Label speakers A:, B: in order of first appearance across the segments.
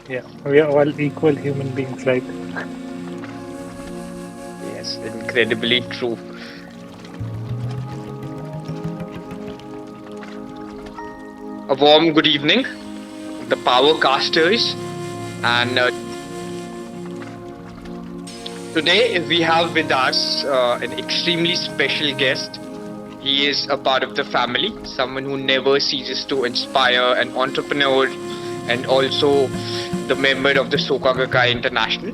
A: Yeah, we are all equal human beings, right?
B: Yes, incredibly true. A warm good evening, the Powercasters, and today we have with us an extremely special guest. He is a part of the family, someone who never ceases to inspire, an entrepreneur, and also the member of the Sokagakai International,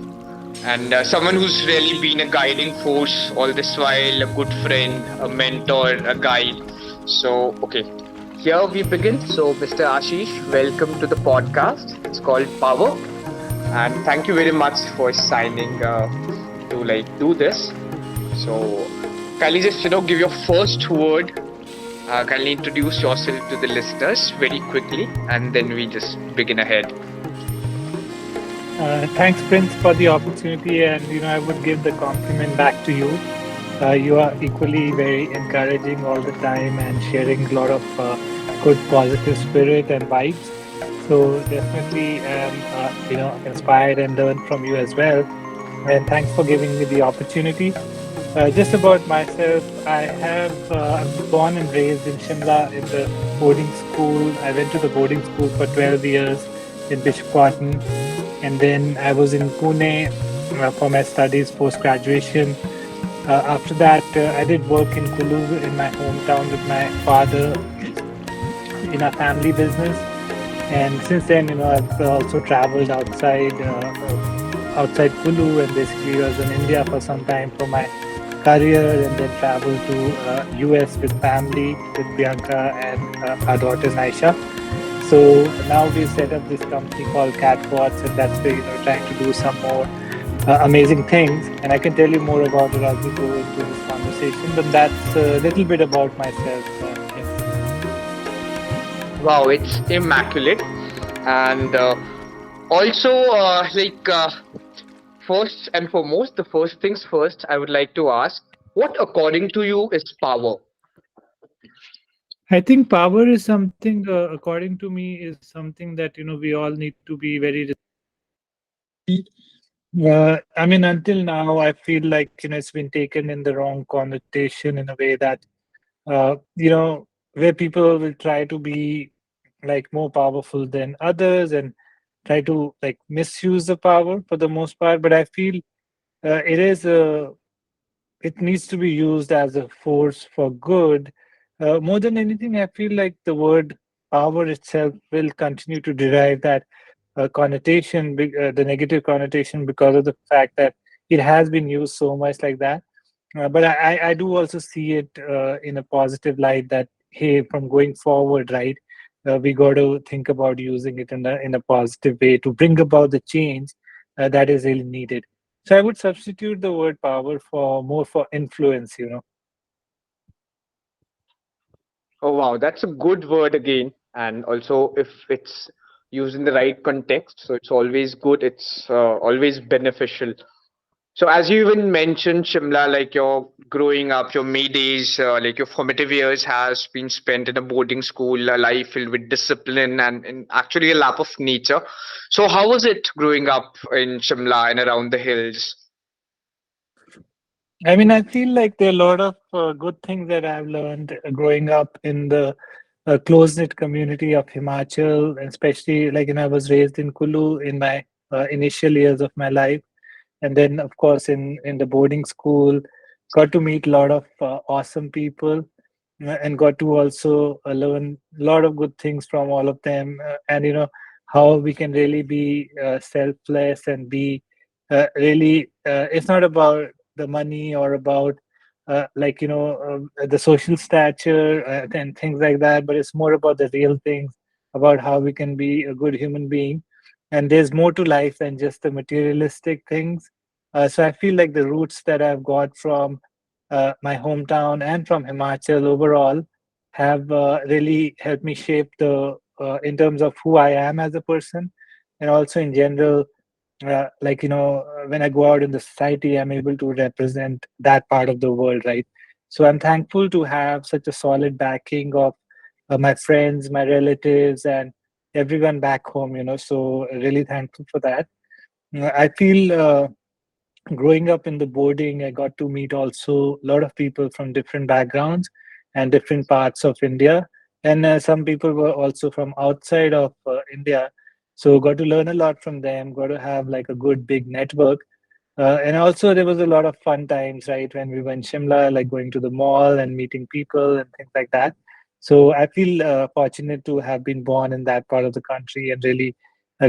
B: and someone who's really been a guiding force all this while, a good friend, a mentor, a guide. So, okay, here we begin. So, Mr. Ashish, welcome to the podcast. It's called Power, and thank you very much for signing to do this. So, kindly just give your first word. Kindly introduce yourself to the listeners very quickly, and then we just begin ahead.
A: Thanks, Prince, for the opportunity, and I would give the compliment back to you. You are equally very encouraging all the time and sharing a lot of good, positive spirit and vibes. So definitely, inspired and learn from you as well. And thanks for giving me the opportunity. Just about myself, I'm born and raised in Shimla in the boarding school. I went to the boarding school for 12 years in Bishop Cotton, and then I was in Pune for my studies post graduation. After that, I did work in Kulu in my hometown with my father in a family business. And since then, I've also traveled outside Kulu, and basically was in India for some time for my career, and then traveled to US with family with Priyanka and our daughter Naisha. So now we set up this company called KATBOTZ, and that's where trying to do some more amazing things. And I can tell you more about it as we go into this conversation. But that's a little bit about myself, Prince.
B: Wow, it's immaculate. And also, first and foremost, the first things first, I would like to ask, what according to you is power?
A: I think power is something, according to me, is something that we all need to be very. I mean, until now, I feel like it's been taken in the wrong connotation in a way that where people will try to be like more powerful than others and try to like misuse the power for the most part. But I feel it needs to be used as a force for good. More than anything, I feel like the word power itself will continue to derive that connotation, the negative connotation, because of the fact that it has been used so much like that. But I do also see it in a positive light that, hey, from going forward, right, we got to think about using it in a positive way to bring about the change that is really needed. So I would substitute the word power for more for influence.
B: Oh, wow, that's a good word again. And also, if it's used in the right context, so it's always good, it's always beneficial. So as you even mentioned, Shimla, like your growing up, your May days, like your formative years has been spent in a boarding school, a life filled with discipline and actually a lap of nature. So how was it growing up in Shimla and around the hills?
A: I mean, I feel like there are a lot of good things that I've learned growing up in the close knit community of Himachal, especially like I was raised in Kulu in my initial years of my life, and then of course in the boarding school, got to meet a lot of awesome people, and got to also learn a lot of good things from all of them, and how we can really be selfless and be really. It's not about the money or about the social stature and things like that, but it's more about the real things, about how we can be a good human being, and there's more to life than just the materialistic things. So I feel like the roots that I've got from my hometown and from Himachal overall have really helped me shape the in terms of who I am as a person, and also in general, when I go out in the society, I'm able to represent that part of the world, right? So I'm thankful to have such a solid backing of my friends, my relatives, and everyone back home. So really thankful for that. I feel growing up in the boarding, I got to meet also a lot of people from different backgrounds and different parts of India. And some people were also from outside of India. So got to learn a lot from them, got to have like a good big network. And also there was a lot of fun times, right? When we were in Shimla, like going to the mall and meeting people and things like that. So I feel fortunate to have been born in that part of the country and really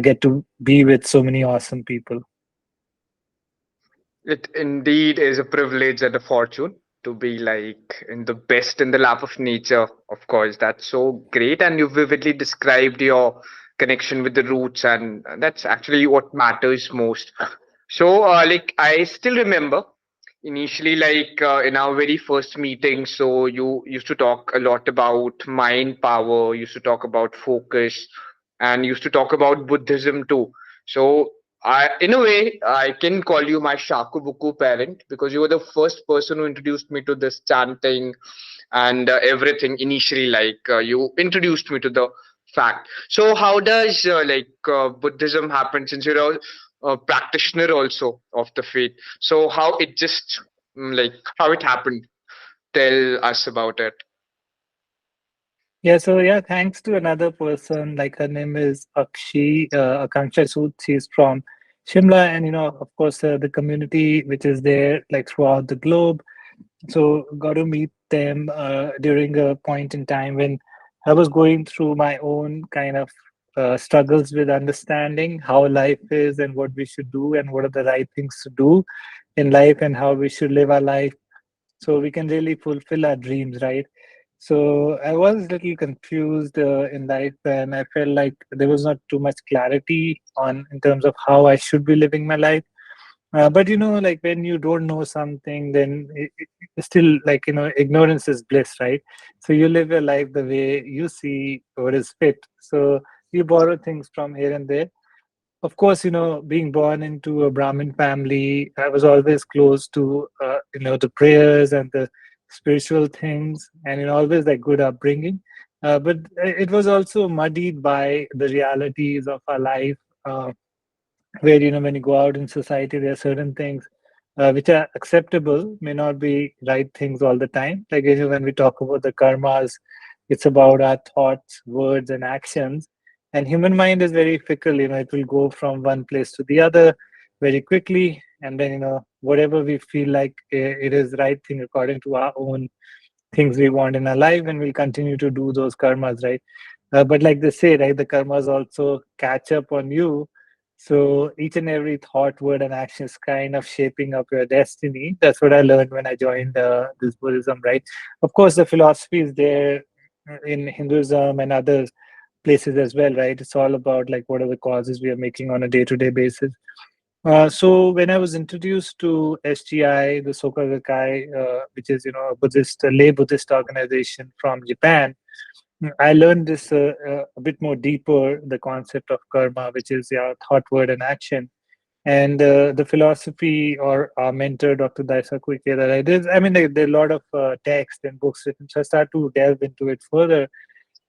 A: get to be with so many awesome people.
B: It indeed is a privilege and a fortune to be like in the best in the lap of nature. Of course, that's so great, and you vividly described your connection with the roots, and that's actually what matters most. So, like, I still remember initially, like, in our very first meeting, so you used to talk a lot about mind power, used to talk about focus, and used to talk about Buddhism too. So, in a way, I can call you my Shakubuku parent because you were the first person who introduced me to this chanting and everything initially. Like you introduced me to the fact. So, how does Buddhism happen since you're a practitioner also of the faith? So, how it just like how it happened? Tell us about it.
A: Yeah, so yeah, thanks to another person, like her name is Akanksha Sood. She's from Shimla, and of course, the community which is there, like throughout the globe. So got to meet them during a point in time when I was going through my own kind of struggles with understanding how life is and what we should do and what are the right things to do in life and how we should live our life so we can really fulfill our dreams, right? So I was a little confused in life, and I felt like there was not too much clarity on in terms of how I should be living my life. But like when you don't know something, then it's still like ignorance is bliss, right? So you live your life the way you see what is fit. So you borrow things from here and there. Of course, being born into a Brahmin family, I was always close to, the prayers and the spiritual things, and always like good upbringing. But it was also muddied by the realities of our life. Where when you go out in society there are certain things which are acceptable may not be right things all the time, like when we talk about the karmas, it's about our thoughts, words and actions, and human mind is very fickle. It will go from one place to the other very quickly, and then whatever we feel like it is right thing according to our own things we want in our life, and we'll continue to do those karmas, right? But like they say, right, the karmas also catch up on you. So each and every thought, word, and action is kind of shaping up your destiny. That's what I learned when I joined this Buddhism, right? Of course, the philosophy is there in Hinduism and other places as well, right? It's all about like what are the causes we are making on a day-to-day basis. So when I was introduced to SGI, the Soka Gakkai, which is a Buddhist, a lay Buddhist organization from Japan, I learned this a bit more deeper, the concept of karma, which is thought, word, and action. And the philosophy or our mentor, Dr. Daisaku Ikeda, right? I mean, there are a lot of text and books written, so I start to delve into it further.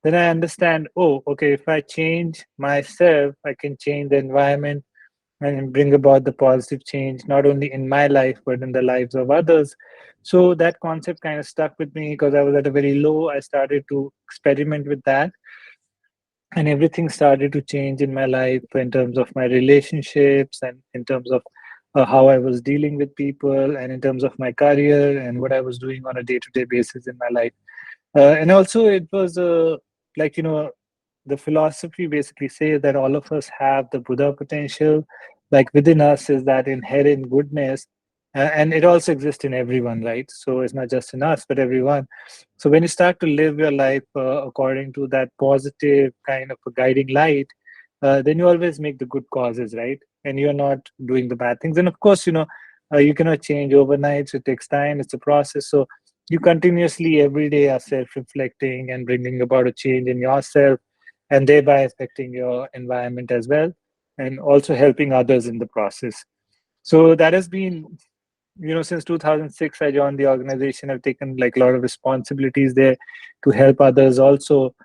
A: Then I understand, oh, okay, if I change myself, I can change the environment and bring about the positive change not only in my life but in the lives of others. So that concept kind of stuck with me because I was at a very low. I started to experiment with that, and everything started to change in my life in terms of my relationships and in terms of how I was dealing with people and in terms of my career and what I was doing on a day-to-day basis in my life. And also it was like the philosophy basically says that all of us have the Buddha potential. Like within us is that inherent goodness, and it also exists in everyone, right? So it's not just in us, but everyone. So when you start to live your life according to that positive kind of a guiding light, then you always make the good causes, right? And you're not doing the bad things. And of course, you cannot change overnight. So it takes time. It's a process. So you continuously every day are self-reflecting and bringing about a change in yourself and thereby affecting your environment as well and also helping others in the process. So that has been since 2006 I joined the organization. I've taken like a lot of responsibilities there to help others also.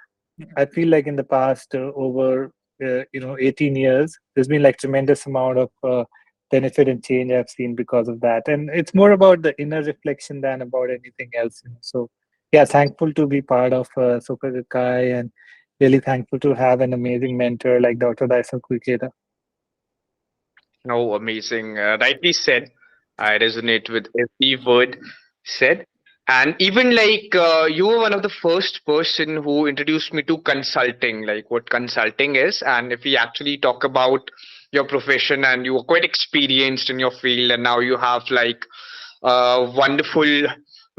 A: I feel like in the past over 18 years, there's been like tremendous amount of benefit and change I've seen because of that, and it's more about the inner reflection than about anything else. So yeah, thankful to be part of Super Kai, and really thankful to have an amazing mentor like Dr. Daisa Kuikeda.
B: Oh, amazing. Rightly said. I resonate with every word said. And even like you were one of the first person who introduced me to consulting, like what consulting is. And if we actually talk about your profession and you were quite experienced in your field and now you have like a wonderful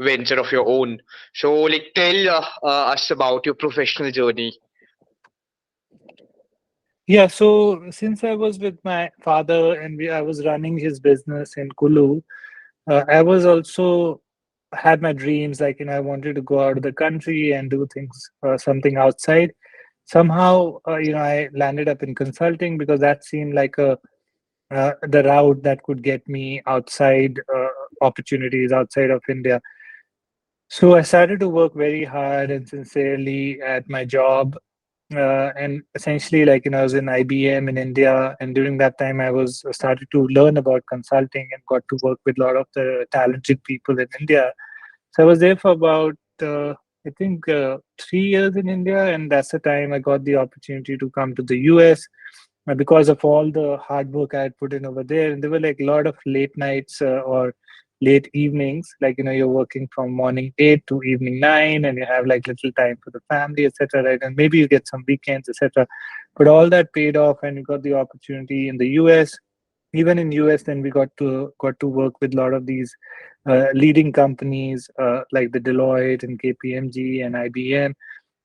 B: venture of your own. So like tell us about your professional journey.
A: Yeah, so since I was with my father and I was running his business in Kulu, I was also had my dreams, like I wanted to go out of the country and do things, something outside. Somehow, I landed up in consulting because that seemed like a the route that could get me outside opportunities outside of India. So I started to work very hard and sincerely at my job, and essentially, I was in IBM in India, and during that time, I was started to learn about consulting and got to work with a lot of the talented people in India. So I was there for about, I think, 3 years in India, and that's the time I got the opportunity to come to the US because of all the hard work I had put in over there. And there were like a lot of late nights or late evenings, you're working from morning 8 to evening 9, and you have like little time for the family, etc. Right, and maybe you get some weekends, etc. But all that paid off, and you got the opportunity in the US. Even in US, then we got to work with a lot of these leading companies like the Deloitte and KPMG and IBM,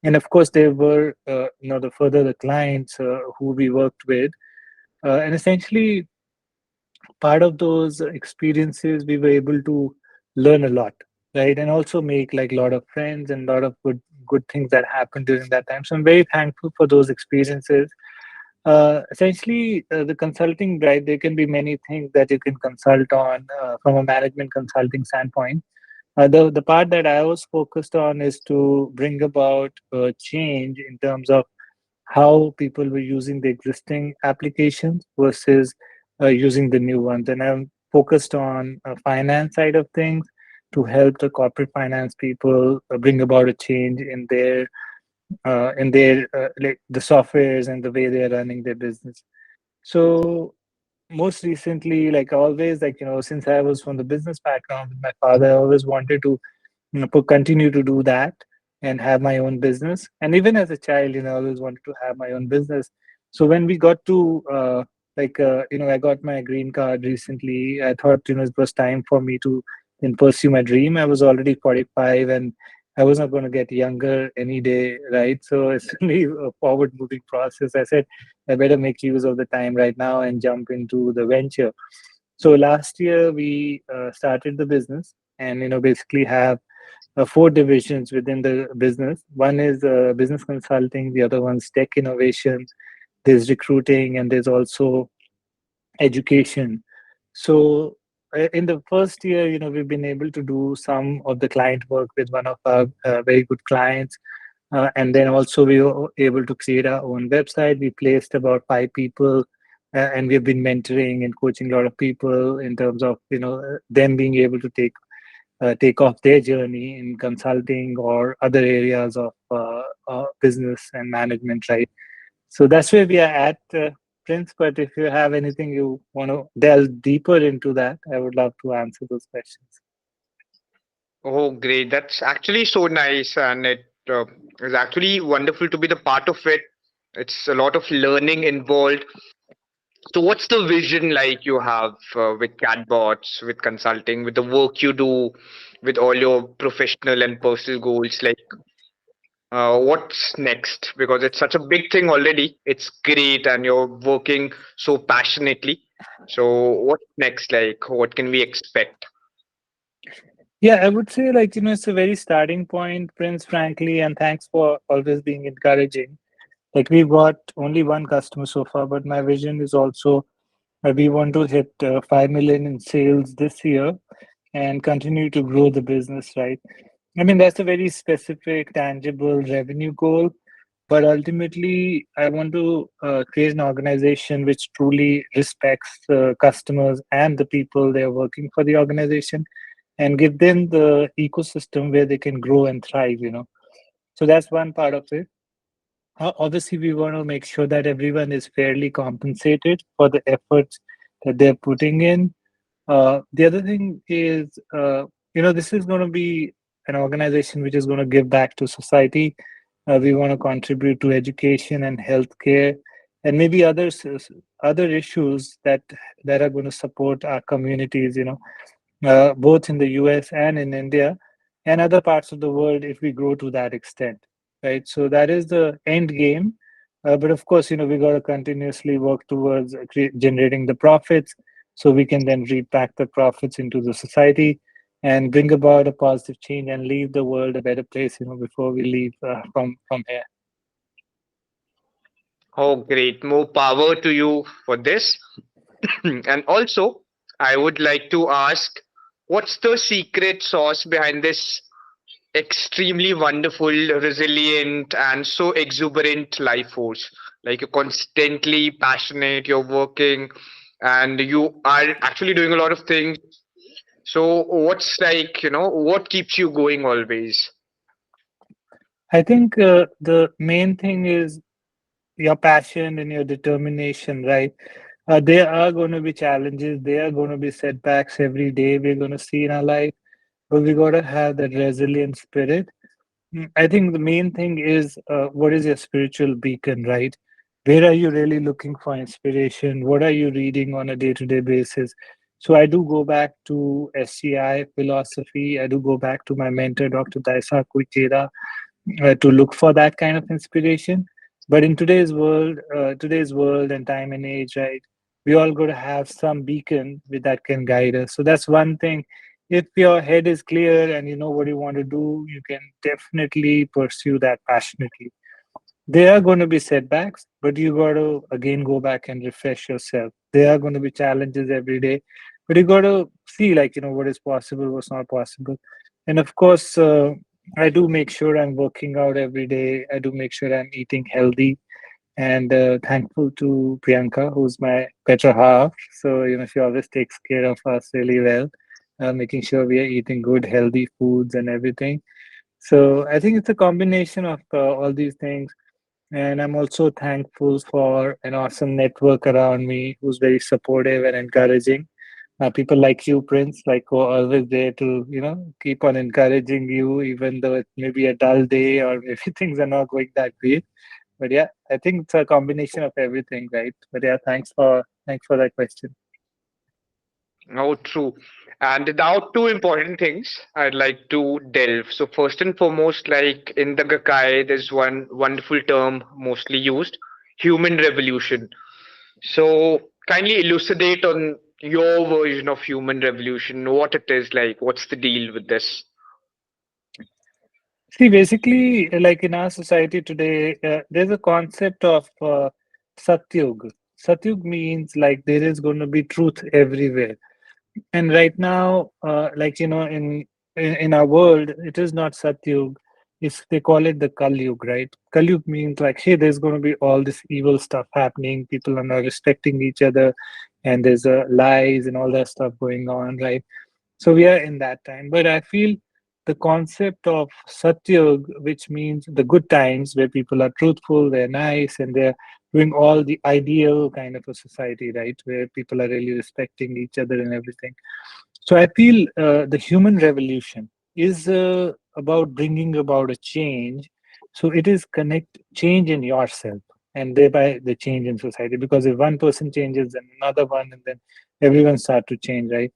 A: and of course there were the further the clients who we worked with, and essentially part of those experiences we were able to learn a lot, right, and also make like a lot of friends and a lot of good things that happened during that time. So I'm very thankful for those experiences. Essentially, the consulting, right, there can be many things that you can consult on from a management consulting standpoint. The part that I was focused on is to bring about change in terms of how people were using the existing applications versus using the new ones. And I'm focused on finance side of things to help the corporate finance people bring about a change in their like the softwares and the way they're running their business. So most recently, like always, since I was from the business background with my father, I always wanted to continue to do that and have my own business. And even as a child, I always wanted to have my own business. So when we got to I got my green card recently. I thought it was time for me to then pursue my dream. I was already 45, and I was not going to get younger any day, right? So it's really a forward moving process. I said I better make use of the time right now and jump into the venture. So last year we started the business, and basically have four divisions within the business. One is business consulting, the other one's tech innovation, there's recruiting, and there's also education. So in the first year, we've been able to do some of the client work with one of our very good clients. And then also we were able to create our own website. We placed about 5 people, and we've been mentoring and coaching a lot of people in terms of them being able to take off their journey in consulting or other areas of business and management, right? So that's where we are at, Prince. But if you have anything you want to delve deeper into that, I would love to answer those questions.
B: Oh, great. That's actually so nice. And it is actually wonderful to be the part of it. It's a lot of learning involved. So, what's the vision like you have with CATBOTZ, with consulting, with the work you do, with all your professional and personal goals? Like, what's next? Because it's such a big thing already. It's great, and you're working so passionately. So, what's next? Like, what can we expect?
A: Yeah, I would say it's a very starting point, Prince, frankly, and thanks for always being encouraging. Like we've got only one customer so far, but my vision is also we want to hit 5 million in sales this year and continue to grow the business, right? I mean, that's a very specific, tangible revenue goal. but ultimately I want to create an organization which truly respects customers and the people they are working for the organization, and give them the ecosystem where they can grow and thrive, so that's one part of it. Obviously, we want to make sure that everyone is fairly compensated for the efforts that they're putting in. The other thing is, this is going to be an organization which is going to give back to society. We want to contribute to education and healthcare, and maybe other issues that are going to support our communities. Both in the US and in India and other parts of the world if we grow to that extent, right? So that is the end game. But of course, we got to continuously work towards generating the profits so we can then reap back the profits into the society and bring about a positive change and leave the world a better place, before we leave from here.
B: Oh, great. More power to you for this. And also, I would like to ask, what's the secret sauce behind this extremely wonderful, resilient, and so exuberant life force? Like you're constantly passionate, you're working, and you are actually doing a lot of things. So, what's like, what keeps you going always?
A: I think the main thing is your passion and your determination, right? There are going to be challenges, there are going to be setbacks every day we're going to see in our life, but we got to have that resilient spirit. I think the main thing is what is your spiritual beacon, right? Where are you really looking for inspiration? What are you reading on a day to day basis? So I do go back to SCI philosophy. I do go back to my mentor, Dr. Daisa Kuitera, to look for that kind of inspiration. But in today's world and time and age, right, we all got to have some beacon with that can guide us. So that's one thing. If your head is clear and you know what you want to do, you can definitely pursue that passionately. There are going to be setbacks, but you got to again go back and refresh yourself. There are going to be challenges every day, but you got to see, like, what is possible, what's not possible. And of course, I do make sure I'm working out every day. I do make sure I'm eating healthy, and thankful to Priyanka, who's my better half. So, she always takes care of us really well, making sure we are eating good, healthy foods and everything. So, I think it's a combination of all these things. And I'm also thankful for an awesome network around me who's very supportive and encouraging. People like you, Prince, like who are always there to, keep on encouraging you, even though it may be a dull day or maybe things are not going that great. But yeah, I think it's a combination of everything, right? But yeah, thanks for that question.
B: Oh, true. And now two important things I'd like to delve. So first and foremost, like in the Gakkai, there's one wonderful term mostly used, human revolution. So kindly elucidate on your version of human revolution, what it is like, what's the deal with this?
A: See, basically, like in our society today, there's a concept of Satyug. Satyug means like there is going to be truth everywhere. And right now, like in our world, it is not Satyug. It's they call it the Kalyug, right? Kalyug means like, hey, there's going to be all this evil stuff happening. People are not respecting each other, and there's lies and all that stuff going on, right? So we are in that time. But I feel the concept of Satyug, which means the good times where people are truthful, they're nice, and they're doing all the ideal kind of a society, right? Where people are really respecting each other and everything. So I feel the human revolution is about bringing about a change. So it is connect change in yourself and thereby the change in society. Because if one person changes, then another one, and then everyone start to change, right?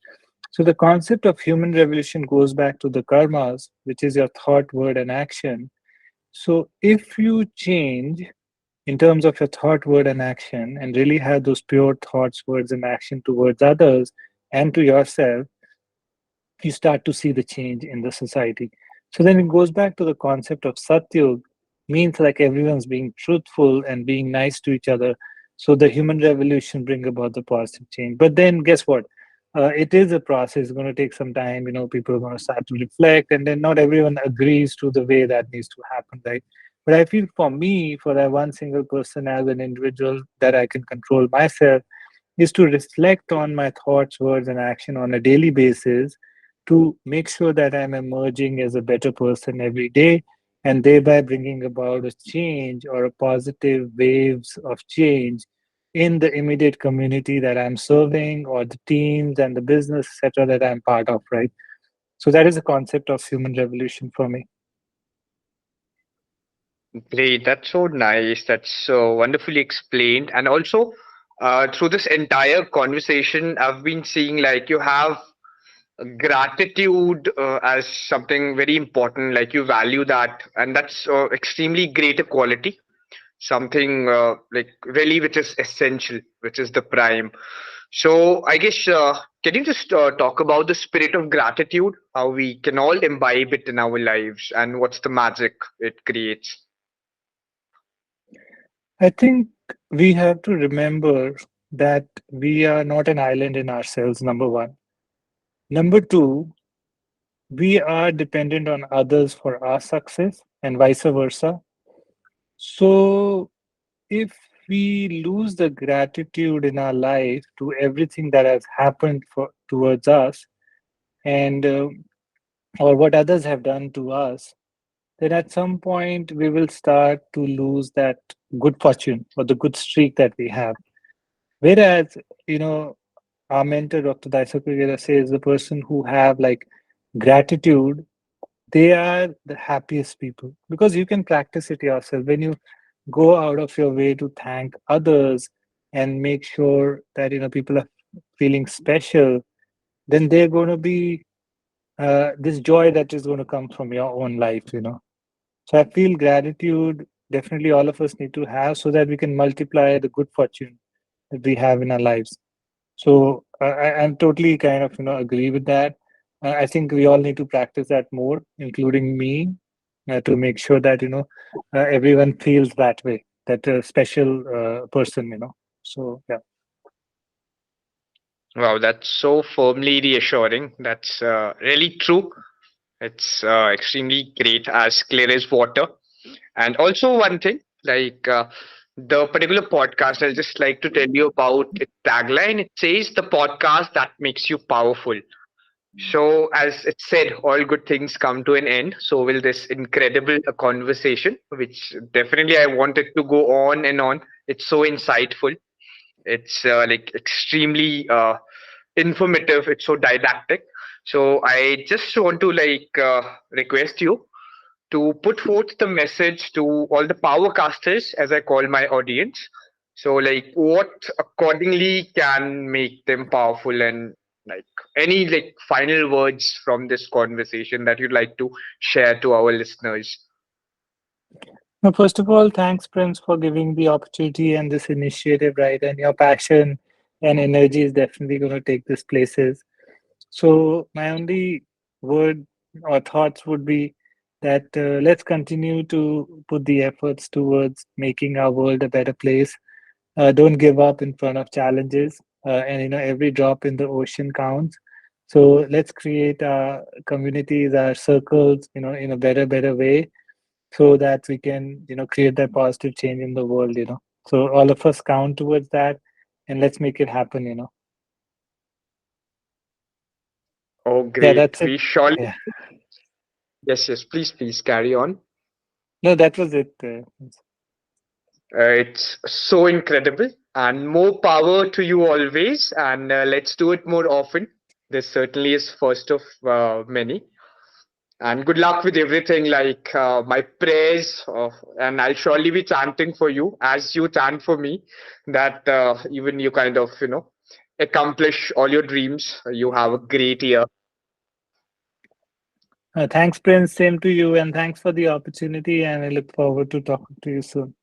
A: So the concept of human revolution goes back to the karmas, which is your thought, word, and action. So if you change in terms of your thought, word, and action, and really have those pure thoughts, words, and action towards others and to yourself, you start to see the change in the society. So then it goes back to the concept of Satyug, means like everyone's being truthful and being nice to each other. So the human revolution bring about the positive change. But then guess what? It is a process. It's going to take some time. People are going to start to reflect, and then not everyone agrees to the way that needs to happen, right? But I feel for me, for that one single person as an individual, that I can control myself is to reflect on my thoughts, words, and action on a daily basis to make sure that I'm emerging as a better person every day and thereby bringing about a change or a positive waves of change in the immediate community that I'm serving or the teams and the business, etc., that I'm part of, right? So that is the concept of human revolution for me.
B: Great, that's so nice. That's so wonderfully explained. And also, through this entire conversation, I've been seeing like you have gratitude as something very important. Like you value that, and that's extremely great a quality. Something like really which is essential, which is the prime. So I guess can you just talk about the spirit of gratitude, how we can all imbibe it in our lives, and what's the magic it creates?
A: I think we have to remember that we are not an island in ourselves, number one. Number two, we are dependent on others for our success and vice versa. So if we lose the gratitude in our life to everything that has happened towards us and or what others have done to us, then at some point we will start to lose that good fortune or the good streak that we have. Whereas, you know, our mentor, Dr. Daisakugera, says the person who have like gratitude, they are the happiest people because you can practice it yourself. When you go out of your way to thank others and make sure that, you know, people are feeling special, then they're going to be this joy that is going to come from your own life, you know. So I feel gratitude definitely all of us need to have so that we can multiply the good fortune that we have in our lives. So I'm totally kind of, you know, agree with that. I think we all need to practice that more, including me, to make sure that, you know, everyone feels that way, that special person, you know. So yeah.
B: Wow, that's so firmly reassuring. That's really true. It's extremely great, as clear as water. And also, one thing like the particular podcast, I'll just like to tell you about its tagline. It says, "The podcast that makes you powerful." So, as it said, all good things come to an end. So, will this incredible conversation, which definitely I wanted to go on and on. It's so insightful. It's like extremely informative. It's so didactic. So I just want to like request you to put forth the message to all the powercasters, as I call my audience. So like, what accordingly can make them powerful, and like any like final words from this conversation that you'd like to share to our listeners.
A: Now, first of all, thanks, Prince, for giving the opportunity and this initiative, right? And your passion and energy is definitely going to take this places. So my only word or thoughts would be that let's continue to put the efforts towards making our world a better place. Don't give up in front of challenges, and you know every drop in the ocean counts. So let's create our communities, our circles, you know, in a better way, so that we can, you know, create that positive change in the world. You know, so all of us count towards that, and let's make it happen. You know,
B: Oh,
A: yeah,
B: great.
A: that's it.
B: We surely.
A: Yeah.
B: Yes, yes. Please carry on.
A: No, that was it.
B: It's so incredible, and more power to you always. And let's do it more often. This certainly is first of many. And good luck with everything. Like my prayers, and I'll surely be chanting for you as you chant for me. That even you kind of accomplish all your dreams. You have a great year.
A: Thanks, Prince. Same to you, and thanks for the opportunity. And I look forward to talking to you soon.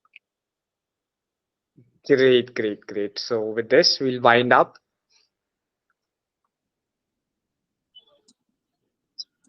B: Great. So with this, we'll wind up.